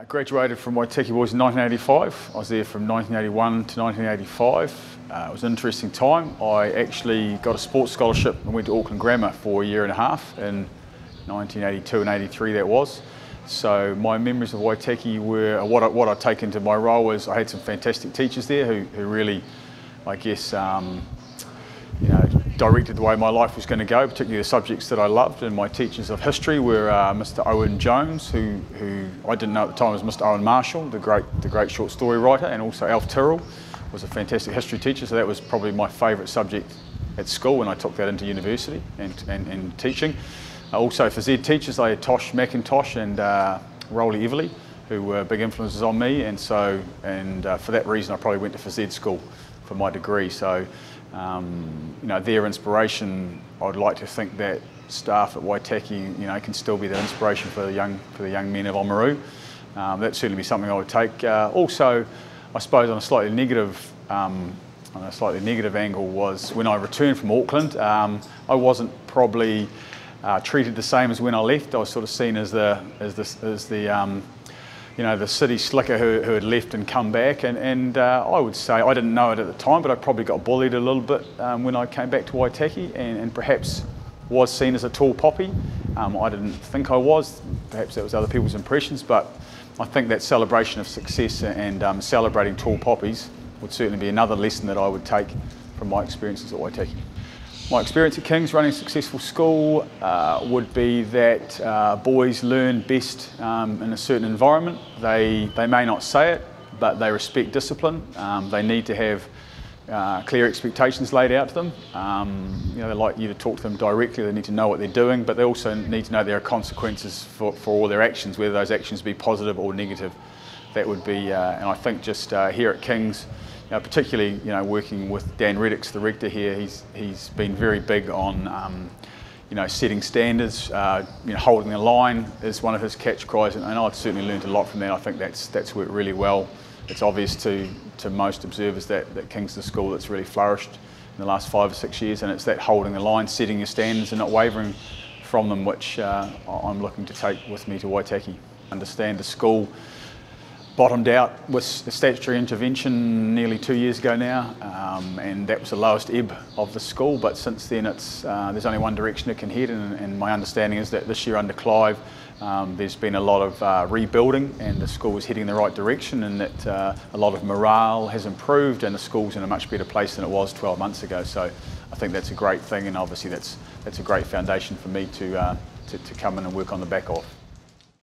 Graduated from Waitaki Boys in 1985. I was there from 1981 to 1985. It was an interesting time. I actually got a sports scholarship and went to Auckland Grammar for a year and a half in 1982 and 83 that was. So my memories of Waitaki were, what I take into my role was I had some fantastic teachers there who really, I guess, directed the way my life was going to go, particularly the subjects that I loved. And my teachers of history were Mr. Owen Jones, who I didn't know at the time was Mr. Owen Marshall, the great short story writer, and also Alf Tyrrell was a fantastic history teacher. So that was probably my favourite subject at school, and I took that into university and teaching. Also for Z teachers, I had Tosh McIntosh and Rowley Everly, who were big influences on me, and for that reason I probably went to phys ed school for my degree. So their inspiration, I'd like to think that staff at Waitaki, can still be the inspiration for the young men of Oamaru. That'd certainly be something I would take. Also, I suppose on a slightly negative angle was when I returned from Auckland, I wasn't probably treated the same as when I left. I was sort of seen as the city slicker who had left and come back, and I would say, I didn't know it at the time, but I probably got bullied a little bit when I came back to Waitaki, and perhaps was seen as a tall poppy. I didn't think I was, perhaps that was other people's impressions, but I think that celebration of success and celebrating tall poppies would certainly be another lesson that I would take from my experiences at Waitaki. My experience at King's running a successful school would be that boys learn best in a certain environment. They may not say it, but they respect discipline. They need to have clear expectations laid out to them. They like you to talk to them directly. They need to know what they're doing, but they also need to know there are consequences for all their actions, whether those actions be positive or negative. That would be, and I think just here at King's, particularly working with Dan Reddix, the rector here, he's been very big on setting standards. Holding the line is one of his catch cries, and I've certainly learned a lot from that. I think that's worked really well. It's obvious to most observers that King's the school that's really flourished in the last 5 or 6 years, and it's that holding the line, setting your standards and not wavering from them, which I'm looking to take with me to Waitaki. Understand the school bottomed out with the statutory intervention nearly 2 years ago now, and that was the lowest ebb of the school, but since then there's only one direction it can head, and my understanding is that this year under Clive there's been a lot of rebuilding, and the school is heading in the right direction, and that a lot of morale has improved, and the school's in a much better place than it was 12 months ago. So I think that's a great thing, and obviously that's a great foundation for me to come in and work on the back of.